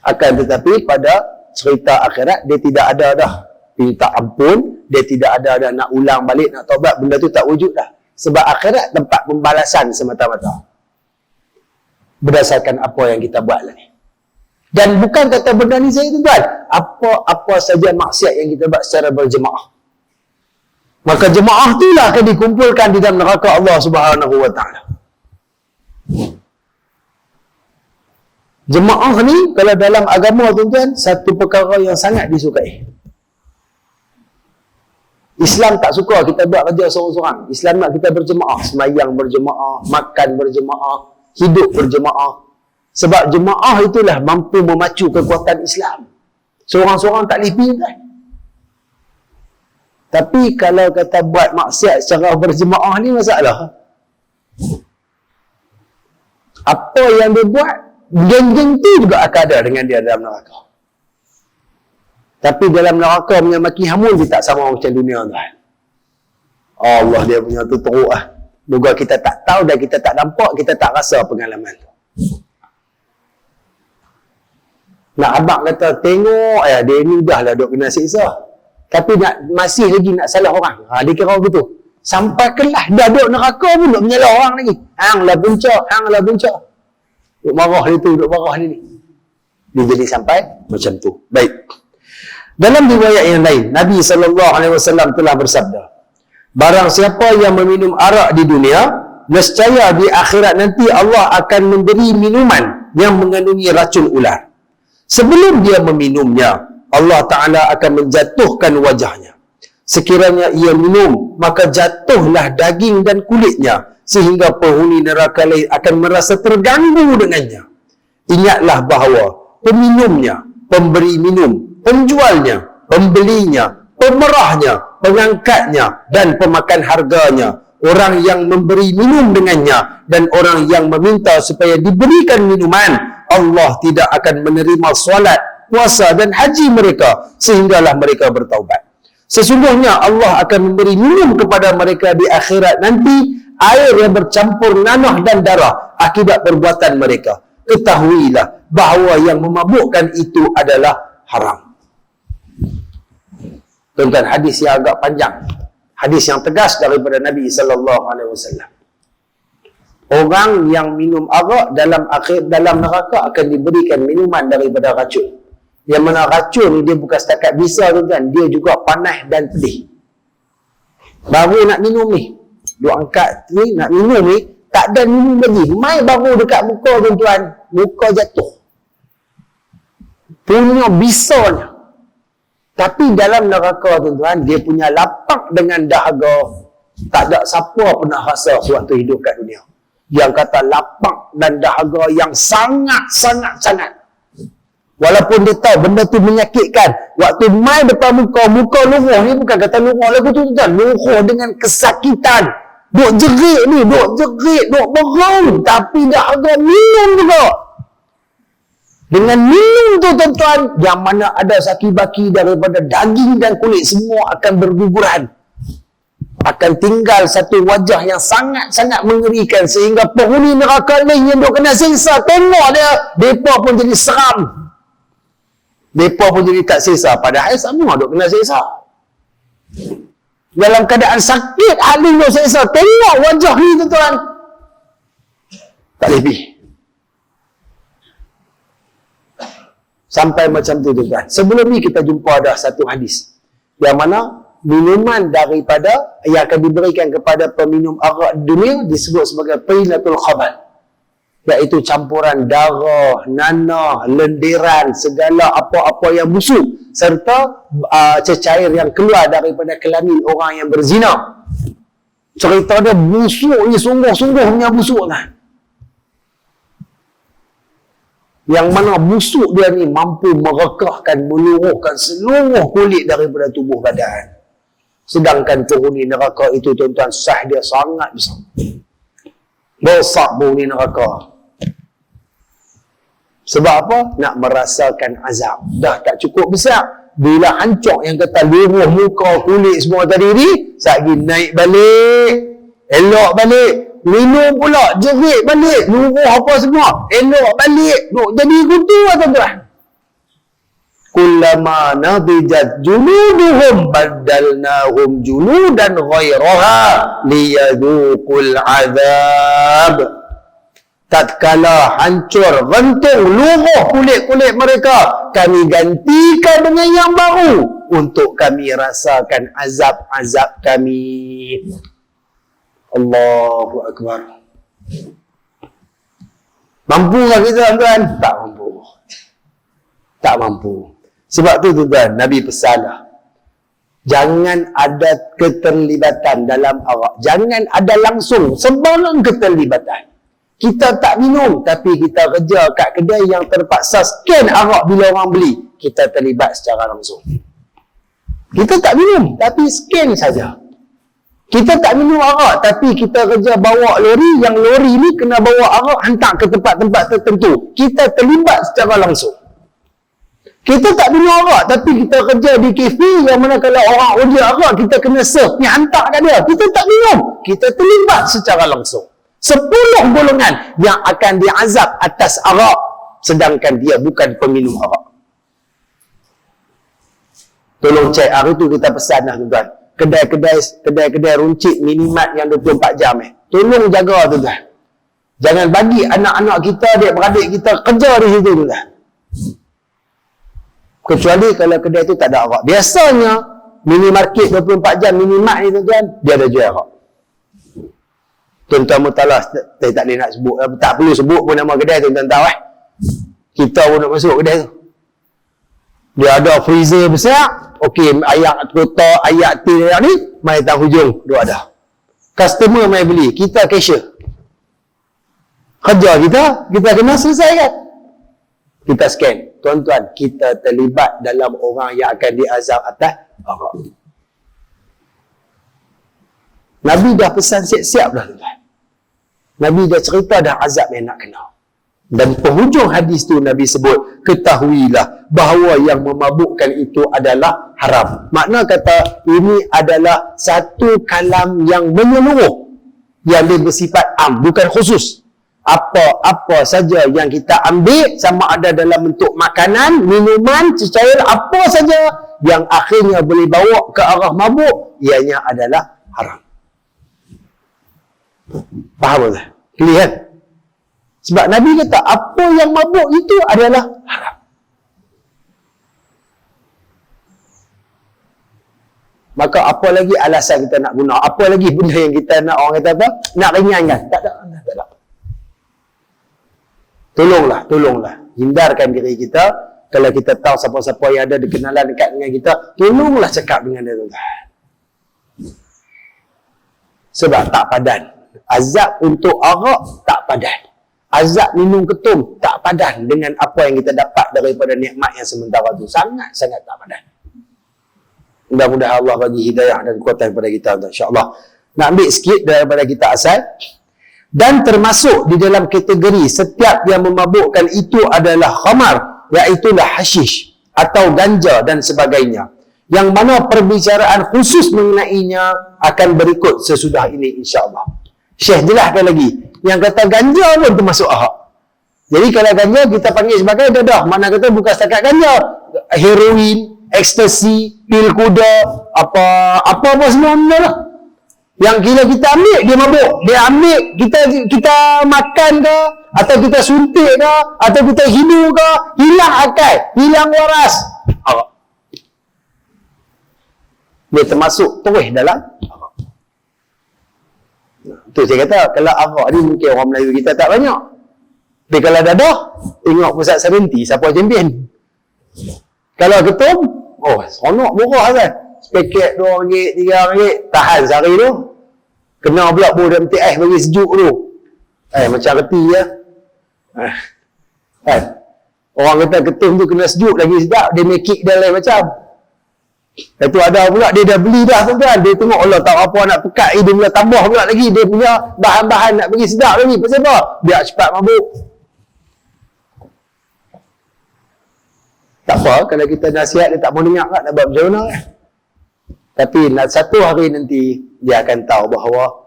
Akan tetapi pada cerita akhirat, dia tidak ada dah minta ampun, dia tidak ada dah nak ulang balik, nak taubat, benda tu tak wujud dah. Sebab akhirat tempat pembalasan semata-mata berdasarkan apa yang kita buat lah ni. Dan bukan kata benda ni saya tuan, apa saja maksiat yang kita buat secara berjemaah, maka jemaah itulah akan dikumpulkan di dalam neraka Allah Subhanahu Wa Taala. Jemaah ni kalau dalam agama tuan-tuan, satu perkara yang sangat disukai. Islam tak suka kita buat kerja seorang-seorang. Islam nak kita berjemaah, semayang berjemaah, makan berjemaah, hidup berjemaah. Sebab jemaah itulah mampu memacu kekuatan Islam. Seorang-seorang tak lipin kan. Tapi kalau kata buat maksiat secara berjemaah ni masalah. Apa yang dia buat, geng-geng tu juga akan ada dengan dia dalam neraka. Tapi dalam neraka punya maki hamun dia tak sama macam dunia tuan. Allah dia punya tu teruk lah. Moga kita tak tahu dan kita tak nampak, kita tak rasa pengalaman tu. Nak abang kata, tengok dia ni dah lah duk kena siksa. Tapi masih lagi nak salah orang. Dia kira begitu. Sampai kelas dah duk neraka pun duk menyalah orang lagi. Hang lah puncak. Duk marah dia tu, duk marah dia ni. Dia jadi sampai macam tu. Baik. Dalam riwayat yang lain, Nabi SAW telah bersabda, barang siapa yang meminum arak di dunia, nescaya di akhirat nanti Allah akan memberi minuman yang mengandungi racun ular. Sebelum dia meminumnya, Allah Ta'ala akan menjatuhkan wajahnya. Sekiranya ia minum, maka jatuhlah daging dan kulitnya, sehingga penghuni neraka lain akan merasa terganggu dengannya. Ingatlah bahawa peminumnya, pemberi minum, penjualnya, pembelinya, pemerahnya, pengangkatnya, dan pemakan harganya, orang yang memberi minum dengannya, dan orang yang meminta supaya diberikan minuman, Allah tidak akan menerima solat, puasa dan haji mereka sehinggalah mereka bertaubat. Sesungguhnya Allah akan memberi minum kepada mereka di akhirat nanti air yang bercampur nanah dan darah akibat perbuatan mereka. Ketahuilah bahawa yang memabukkan itu adalah haram. Tuan-tuan, hadis yang agak panjang, hadis yang tegas daripada Nabi SAW. Orang yang minum arak dalam neraka akan diberikan minuman daripada racun. Yang mana racun dia bukan setakat bisa, tuan-tuan, dia juga panas dan pedih. Baru nak minum ni, duk angkat ni, nak minum ni, tak ada minum lagi, mai baru dekat muka, tuan-tuan, muka jatuh, punya bisanya. Tapi dalam neraka, tuan-tuan, dia punya lapak dengan dahaga. Tak ada siapa pernah rasa sewaktu hidup kat dunia yang kata lapak dan dahaga yang sangat. Walaupun dia tahu benda tu menyakitkan, waktu mai depan muka luruh ni, bukan kata luruh lagu tu, tuan, luruh dengan kesakitan, duk jerit ni, duk berang, tapi dahaga minum juga. Dengan minum tu, tuan-tuan, yang mana ada saki-baki daripada daging dan kulit, semua akan berguguran. Akan tinggal satu wajah yang sangat-sangat mengerikan, sehingga penghuni neraka ni yang duk kena siksa, tengok dia, mereka pun jadi seram. Mereka pun jadi tak siksa, padahal sama duk kena siksa. Dalam keadaan sakit, hal ni duk siksa, tengok wajah ni, tuan-tuan. Tak lebih. Sampai macam tu, tuan-tuan. Sebelum ni kita jumpa ada satu hadis yang mana minuman daripada yang akan diberikan kepada peminum arak dunia disebut sebagai Pailatul Khabal, iaitu campuran darah, nanah, lendiran, segala apa-apa yang busuk, serta cecair yang keluar daripada kelamin orang yang berzina. Cerita dia busuk ni, sungguh-sungguhnya busuk lah. Yang mana busuk dia ni mampu merekahkan, meluruhkan seluruh kulit daripada tubuh badan. Sedangkan penghuni neraka itu, tuan-tuan, sah dia sangat besar. Besar penghuni neraka. Sebab apa? Nak merasakan azab. Dah tak cukup besar, bila hancur yang kata luruh muka, kulit semua tadi ni, sekali naik balik, elok balik, minum pula, jerit balik, luruh apa semua, elok balik, duk jadi kutu lah, tuan-tuan. Kullama nadijat juluduhum baddalnahum juludan ghairaha liyadhuqul azab. Tatkala hancur, rentung, luruh kulit-kulit mereka, kami gantikan dengan yang baru untuk kami rasakan azab-azab kami. Allahu Akbar. Mampukah kita, tuan-tuan? Tak mampu. Tak mampu. Sebab tu, tuan-tuan, Nabi pesanlah, jangan ada keterlibatan dalam arak. Jangan ada langsung sebarang keterlibatan. Kita tak minum, tapi kita kerja kat kedai yang terpaksa scan arak bila orang beli. Kita terlibat secara langsung. Kita tak minum, tapi scan saja. Kita tak minum arak, tapi kita kerja bawa lori, yang lori ni kena bawa arak hantar ke tempat-tempat tertentu. Kita terlibat secara langsung. Kita tak minum arak, tapi kita kerja di kafe yang mana kalau orang order arak, kita kena serve, ni hantar kat dia. Kita tak minum, kita terlibat secara langsung. 10 golongan yang akan diazab atas arak, sedangkan dia bukan peminum arak. Tolong cek, hari tu kita pesan dah, tuan-tuan. Kedai-kedai runcit minimat yang 24 jam tolong jaga, tuan-tuan. Jangan bagi anak-anak kita, adik-beradik kita kerja di situ, tuan-tuan. Kecuali kalau kedai tu tak ada arak. Biasanya minimarket 24 jam minimat ni, tuan-tuan, dia ada jual arak. Tuan-tuan mutalah, saya tak boleh nak sebut, tak perlu sebut pun nama kedai, tuan-tuan tahu kita pun nak masuk kedai tu. Dia ada freezer besar, okey, ayak kotak, ayak tin ni, mai tang hujung, dia ada. Customer mai beli, kita cashier. Kerja kita kena selesaikan. Kita scan. Tuan-tuan, kita terlibat dalam orang yang akan diazab atas arak. Nabi dah pesan siap-siap dah, tuan-tuan. Nabi dah cerita dah azab yang nak kena. Dan penghujung hadis tu Nabi sebut, ketahuilah bahawa yang memabukkan itu adalah haram. Makna kata ini adalah satu kalam yang menyeluruh. yang dia bersifat am, bukan khusus. Apa-apa saja yang kita ambil, sama ada dalam bentuk makanan, minuman, cecair, apa saja yang akhirnya boleh bawa ke arah mabuk, ianya adalah haram. Faham tak? Clear? Sebab Nabi kata apa yang mabuk itu adalah haram. Maka apa lagi alasan kita nak guna? Apa lagi benda yang kita nak, orang kata apa? Nak ringankan? Tak ada. Tolonglah. Hindarkan diri kita. Kalau kita tahu siapa-siapa yang ada kenalan dekat dengan kita, tolonglah cakap dengan dia, tuan. Sebab tak padan. Azab untuk arak tak padan. Azab minum ketum tak padan dengan apa yang kita dapat daripada nikmat yang sementara tu. Sangat-sangat tak padan. Mudah-mudahan Allah bagi hidayah dan kekuatan kepada kita, insya-Allah. Nak ambil sikit daripada kita asal. Dan termasuk di dalam kategori setiap yang memabukkan itu adalah khamar, iaitulah hashish atau ganja dan sebagainya. Yang mana perbicaraan khusus mengenainya akan berikut sesudah ini, insya-Allah. Syekh jelaskan lagi. Yang kata ganja pun termasuk arak. Jadi kalau ganja kita panggil sebagai dadah. Mana kata bukan setakat ganja. Heroin, ekstasi, pil kuda, apa semua benda lah. Yang kira kita ambil, dia mabuk. Dia ambil, kita makan ke, atau kita suntik ke, atau kita hidu ke, hilang akal, hilang waras. Arak. Dia termasuk terus dalam arak. Tu saya kata, kalau arak ni mungkin orang Melayu kita tak banyak. Tapi kalau dadah, tengok pusat Sabenti, siapa champion. Kalau ketum, seronok murah kan. Sepaket RM2, RM3, tahan sehari tu. Kena pula pun dalam TS bagi sejuk tu. Macam reti je. Kan? Orang kata ketum tu kena sejuk lagi sedap, dia make it dia lain macam. Lepas tu ada pula, dia dah beli dah tuan-tuan. Dia tengok Allah tak apa nak pekat, dia mula tambah pula lagi. Dia punya bahan-bahan nak bagi sedap lagi. Pasal apa? Biar cepat mabuk. Tak apa, kalau kita nasihat dia tak mau dengar tak, nak buat macam mana kan? Tapi satu hari nanti dia akan tahu bahawa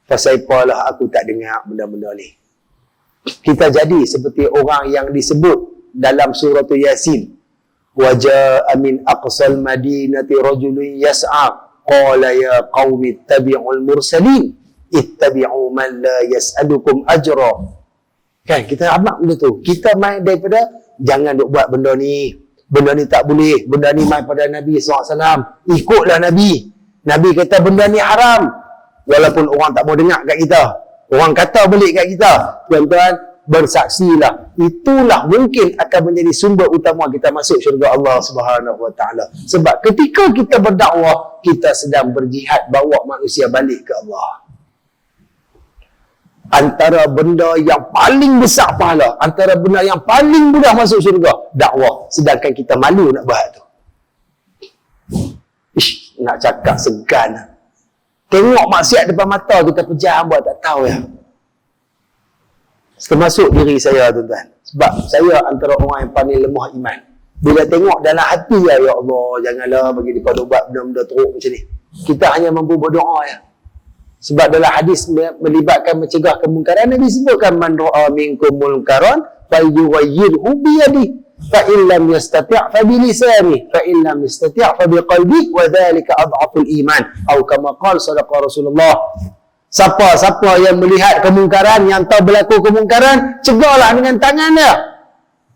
pasal apalah aku tak dengar benda-benda ni. Kita jadi seperti orang yang disebut dalam surah Yasin. Waja'a min aqsal madinati rajulun yas'a qala ya qaumi ittabi'ul mursalin ittabi'u man la yas'alukum ajra. Kan kita amak benda tu. Kita main daripada jangan duk buat benda ni. Benda ni tak boleh. Benda ni main pada Nabi SAW. Ikutlah Nabi. Nabi kata benda ni haram. Walaupun orang tak mau dengar kat kita. Orang kata balik kat kita. Tuan-tuan, bersaksilah. Itulah mungkin akan menjadi sumber utama kita masuk syurga Allah Subhanahu Wa Taala. Sebab ketika kita berdakwah, kita sedang berjihad bawa manusia balik ke Allah. Antara benda yang paling besar pahala, antara benda yang paling mudah masuk syurga, dakwah. Sedangkan kita malu nak buat tu. Nak cakap segan. Tengok maksiat depan mata, kita pejam buat tak tahu ya. Termasuk diri saya tuan-tuan. Sebab saya antara orang yang paling lemah iman. Bila tengok dalam hati ya Allah, janganlah bagi dia pada buat benda-benda teruk macam ni. Kita hanya mampu berdoa ya. Sebab dalam hadis melibatkan mencegah kemungkaran, Nabi sebutkan man ra'a minkum munkaran falyughayyirhu bi yadihi fa in lam yastati' fa bi lisanihi fa in lam yastati' fa bi qalbihi wa dhalika adhaful iman atau kama qala sadaqa Rasulullah. Siapa yang melihat kemungkaran, yang tahu berlaku kemungkaran, cegahlah dengan tangan dia.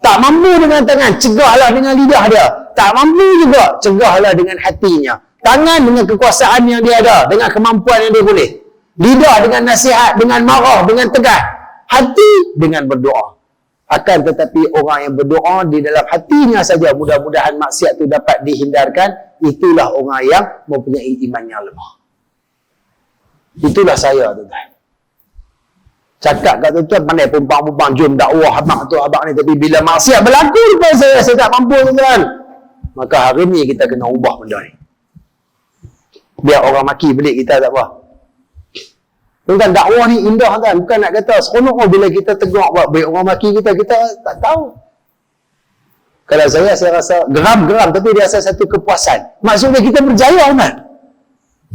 Tak mampu dengan tangan, cegahlah dengan lidah dia. Tak mampu juga, cegahlah dengan hatinya. Tangan dengan kekuasaan yang dia ada, dengan kemampuan yang dia boleh. Lidah dengan nasihat, dengan marah, dengan tegas. Hati dengan berdoa. Akan tetapi orang yang berdoa di dalam hatinya saja, mudah-mudahan maksiat itu dapat dihindarkan. Itulah orang yang mempunyai iman yang lemah. Itulah saya tuan-tuan. Cakap kat tuan-tuan, pandai pumpang-pumpang, jom dakwah abang tu, abang ni. Tapi bila maksiat berlaku depan saya tak mampu tuan-tuan. Maka hari ni kita kena ubah benda ni. Biar orang maki balik kita tak apa. Tuan-tuan, dakwah ni indah tuan. Bukan nak kata seronok bila kita tegur buat baik orang maki kita tak tahu. Kalau saya rasa geram-geram, tapi dia rasa satu kepuasan. Maksudnya kita berjaya tuan.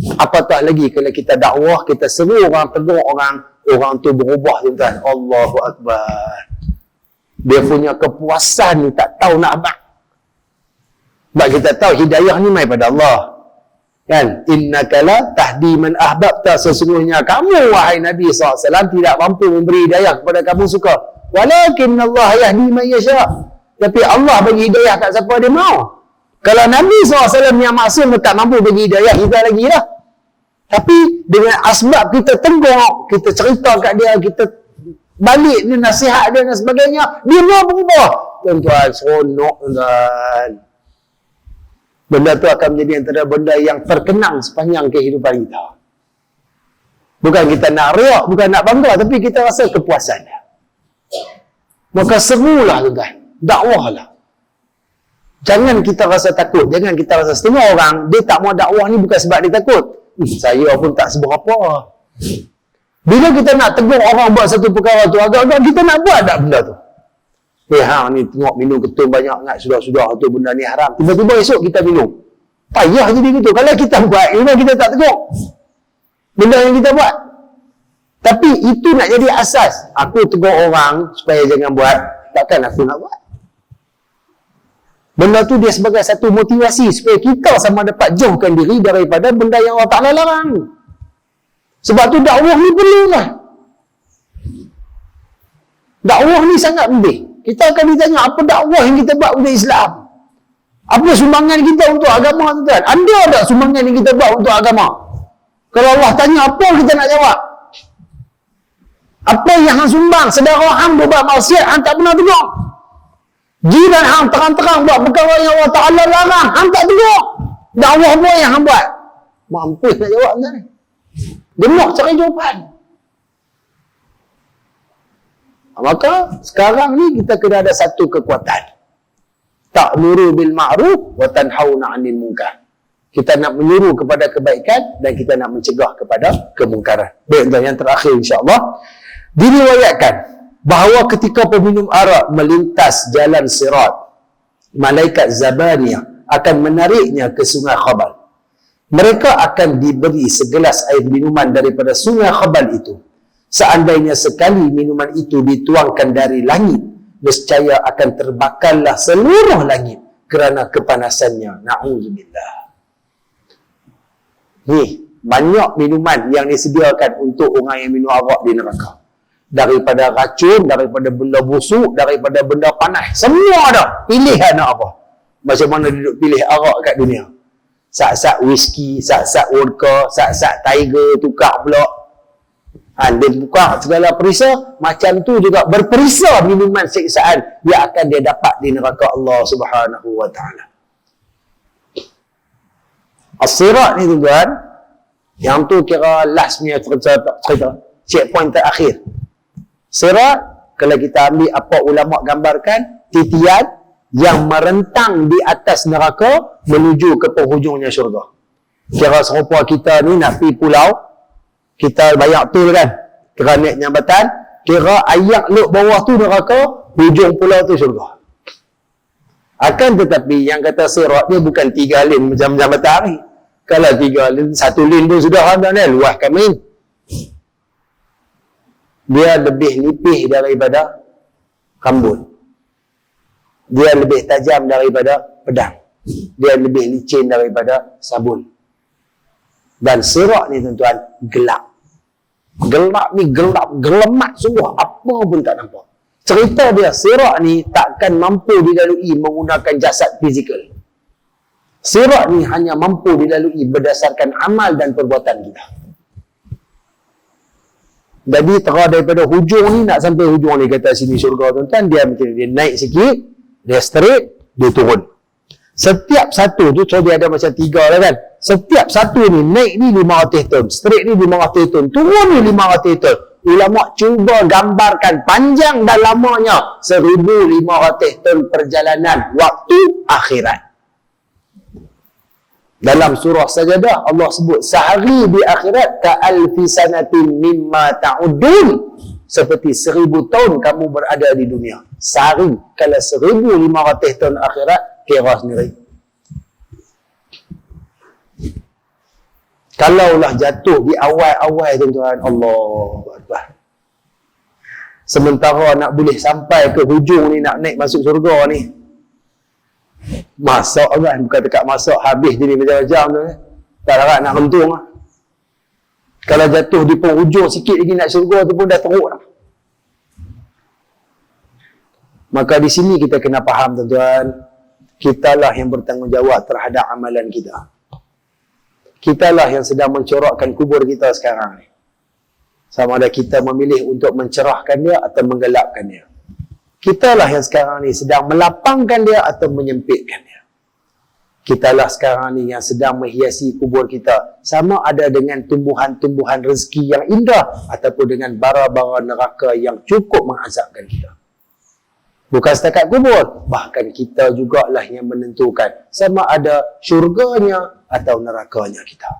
Apatah lagi kalau kita dakwah, kita seru orang, tegur orang tu berubah, tuan-tuan. Allahu Akbar. Dia punya kepuasan ni tak tahu nak apa. Sebab kita tahu hidayah ni mai pada Allah. Kan? Innaka la tahdi man ahbabta, sesungguhnya kamu wahai Nabi SAW tidak mampu memberi hidayah kepada kamu suka. Walakin Allah yahdi man yasha. Tapi Allah bagi hidayah kat siapa dia mau. Kalau Nabi SAW yang maksum tak mampu bagi hidayah, kita lagi lah. Tapi dengan asbab kita tengok, kita cerita kat dia, kita balik dia, nasihat dia dan sebagainya, dia mau berubah. Tuan-tuan, seronok tuan-tuan. Benda tu akan menjadi antara benda yang terkenang sepanjang kehidupan kita. Bukan kita nak riak, bukan nak bangga, tapi kita rasa kepuasan. Maka serulah tuan-tuan, dakwahlah. Jangan kita rasa takut, jangan kita rasa setengah orang, dia tak mau dakwah ni bukan sebab dia takut. Saya pun tak seberapa. Bila kita nak tegur orang buat satu perkara tu, agak-agak kita nak buat tak benda tu? Hang ni tengok minum ketum banyak sangat, sudah-sudah tu benda ni haram. Tiba-tiba esok kita minum. Payah jadi gitu. Kalau kita buat, kita tak tegur benda yang kita buat. Tapi itu nak jadi asas. Aku tegur orang supaya jangan buat, takkan aku nak buat. Benda tu dia sebagai satu motivasi supaya kita sama dapat jauhkan diri daripada benda yang Allah Ta'ala larang. Sebab tu dakwah ni perlulah. Dakwah ni sangat penting. Kita akan ditanya apa dakwah yang kita buat untuk Islam. Apa sumbangan kita untuk agama, tuan-tuan? Ada tak sumbangan yang kita buat untuk agama? Kalau Allah tanya apa kita nak jawab? Apa yang hang sumbang? Saudara hang buat maksiat, hang tak pernah tegur. Jiran hang terang-terang buat perkara yang Allah Ta'ala larang, hang tak tegur. Dakwah apa yang hang buat? Mampus nak jawab tuan ni. Gemuk cari jawapan. Maka sekarang ni kita kena ada satu kekuatan. Ta'muru bil ma'ruf wa tanhauna 'anil munkar. Kita nak menyuruh kepada kebaikan dan kita nak mencegah kepada kemungkaran. Baik, dan yang terakhir insya-Allah, diriwayatkan bahawa ketika peminum arak melintas jalan Sirat, malaikat Zabaniyah akan menariknya ke sungai Khabal. Mereka akan diberi segelas air minuman daripada sungai Khabal itu. Seandainya sekali minuman itu dituangkan dari langit, nescaya akan terbakarlah seluruh langit kerana kepanasannya. Na'udzubillah. Ni, banyak minuman yang disediakan untuk orang yang minum arak di neraka. Daripada racun, daripada benda busuk, daripada benda panas. Semua ada. Pilihan nak apa. Macam mana dia duduk pilih arak kat dunia. Sak-sak whisky, sak-sak vodka, sak-sak tiger, tukar pula. Dia buka segala perisa, macam tu juga berperisa minuman siksaan yang akan dia dapat di neraka Allah Subhanahu wa Ta'ala. As-Sirat ni tuan-tuan, yang tu kira last punya cerita, checkpoint terakhir. Sirat, kalau kita ambil apa ulama gambarkan, titian yang merentang di atas neraka menuju ke penghujungnya syurga. Kira serupa kita ni nak pergi pulau, kita bayar tol kan, kira naik jambatan, kira ayak luk bawah tu neraka, hujung pulau tu syurga. Akan tetapi yang kata Sirat dia bukan 3 lane macam jambatan hari. Kalau 3 lane, 1 lane pun sudah kan, luaskan main. Dia lebih nipih daripada kambun. Dia lebih tajam daripada pedang. Dia lebih licin daripada sabun. Dan Sirat ni tuan-tuan, gelap. Gelap ni gelap, gelemat sungguh, apa pun tak nampak. Cerita dia, Sirat ni takkan mampu dilalui menggunakan jasad fizikal. Sirat ni hanya mampu dilalui berdasarkan amal dan perbuatan kita. Jadi terah daripada hujung ni nak sampai hujung ni, kata sini syurga tuan-tuan, dia macam dia naik sikit, dia straight, dia turun. Setiap satu tu, so dia ada macam 3 lah kan. Setiap satu ni, naik ni 500 ton, straight ni 500 ton, turun ni 500 ton. Ulama cuba gambarkan panjang dan lamanya 1,500 ton perjalanan waktu akhirat. Dalam surah Sajadah Allah sebut sehari di akhirat ka'alfi sanatin mimma ta'udun, seperti 1000 tahun kamu berada di dunia. Sehari, kalau 1,500 tahun akhirat, kira sendiri. Kalaulah jatuh di awal-awal tuan-tuan, Allahu Akbar. Sementara nak boleh sampai ke hujung ni, nak naik masuk syurga ni, masak kan, bukan dekat masak habis je ni macam-macam tu. Tak larat nak rentung lah. Kalau jatuh di penghujung sikit lagi nak syurga tu pun dah teruk dah. Maka di sini kita kena faham tuan-tuan, kitalah yang bertanggungjawab terhadap amalan kita. Kitalah yang sedang mencorakkan kubur kita sekarang ni. Sama ada kita memilih untuk mencerahkan dia atau menggelapkan dia. Kitalah yang sekarang ni sedang melapangkan dia atau menyempitkan dia. Kitalah sekarang ni yang sedang menghiasi kubur kita, sama ada dengan tumbuhan-tumbuhan rezeki yang indah ataupun dengan bara-bara neraka yang cukup mengazabkan kita. Bukan setakat kubur, bahkan kita jugalah yang menentukan sama ada syurganya atau nerakanya kita.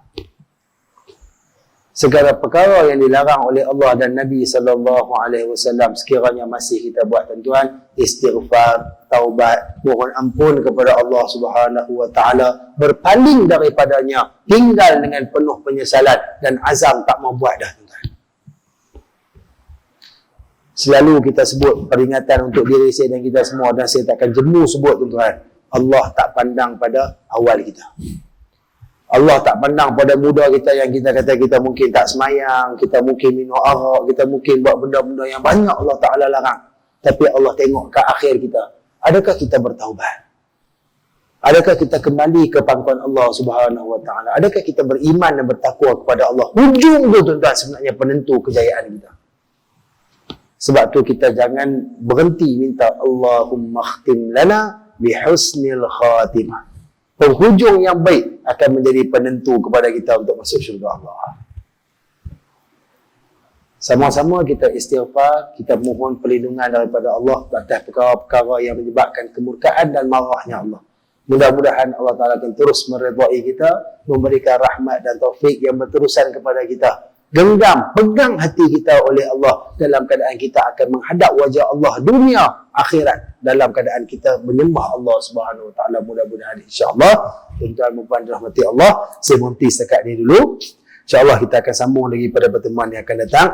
Segala perkara yang dilarang oleh Allah dan Nabi SAW sekiranya masih kita buat tuan-tuan, istighfar, taubat, mohon ampun kepada Allah Subhanahu Wa Taala, berpaling daripadanya, tinggal dengan penuh penyesalan dan azam tak mau buat dah tuan-tuan. Selalu kita sebut peringatan untuk diri saya dan kita semua, dan saya takkan jemu sebut tuan-tuan, Allah tak pandang pada awal kita. Allah tak pandang pada muda kita yang kita kata kita mungkin tak semayang, kita mungkin minum arak, kita mungkin buat benda-benda yang banyak Allah Ta'ala larang. Tapi Allah tengok ke akhir kita. Adakah kita bertaubat? Adakah kita kembali ke pangkuan Allah Subhanahu Wa Ta'ala? Adakah kita beriman dan bertakwa kepada Allah? Hujung tu tuan-tuan sebenarnya penentu kejayaan kita. Sebab tu kita jangan berhenti minta Allahumma khtim lana bihusnil khatimah. Penghujung yang baik akan menjadi penentu kepada kita untuk masuk syurga Allah. Sama-sama kita istighfar, kita mohon perlindungan daripada Allah atas perkara-perkara yang menyebabkan kemurkaan dan marahnya Allah. Mudah-mudahan Allah Ta'ala akan terus meredai kita, memberikan rahmat dan taufik yang berterusan kepada kita. Genggam, pegang hati kita oleh Allah dalam keadaan kita akan menghadap wajah Allah dunia, akhirat, dalam keadaan kita menyembah Allah Subhanahu Wa Taala. Mudah-mudahan insya-Allah, tuan-tuan dan puan rahmati Allah, saya berhenti setakat ini dulu. Insya-Allah kita akan sambung lagi pada pertemuan yang akan datang.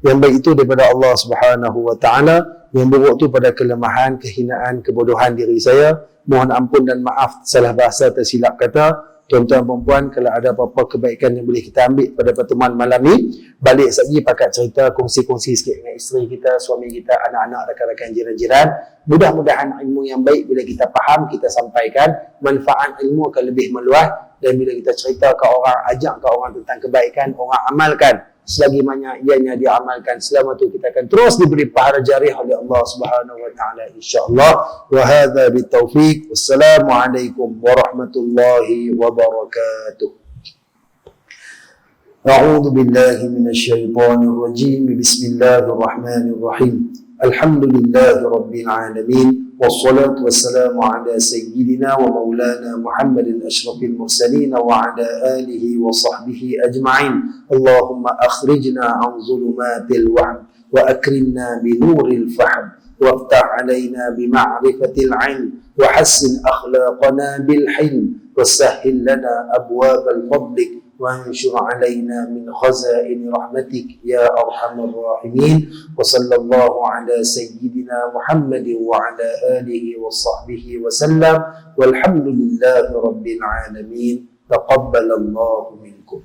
Yang baik itu daripada Allah Subhanahu Wa Taala, yang buruk itu pada kelemahan, kehinaan, kebodohan diri saya. Mohon ampun dan maaf salah bahasa, tersilap kata. Tuan-tuan dan puan, kalau ada apa-apa kebaikan yang boleh kita ambil pada pertemuan malam ni, balik saja pakat cerita, kongsi-kongsi sikit dengan isteri kita, suami kita, anak-anak, rakan-rakan, jiran-jiran. Mudah-mudahan ilmu yang baik bila kita faham, kita sampaikan, manfaat ilmu akan lebih meluas, dan bila kita cerita ke orang, ajak ke orang tentang kebaikan, orang amalkan. Selagi banyak ianya diamalkan, selama tu kita akan terus diberi pahala jariah oleh Allah Subhanahu Wa Taala insya-Allah. Wa hadza bitaufiq. Wassalamualaikum warahmatullahi wabarakatuh. A'udzu billahi minasyaitonir rajim. Bismillahirrahmanirrahim. Alhamdulillahi rabbil alamin. Wassalatu wassalamu ala sayyidina wa maulana Muhammadin asyrafil mursalin wa ala alihi wa sahbihi ajma'in. Allahumma akhrijna an zulumatil wahm wa akrimna bi nuril fahm waftah alaina bi ma'rifatil ilm wa hassin akhlaqana bil hilm wa sahhil lana abwabal fadlik وانشر علينا من خزائن رحمتك يا أرحم الراحمين وصلى الله على سيدنا محمد وعلى آله وصحبه وسلم والحمد لله رب العالمين تقبل الله منكم.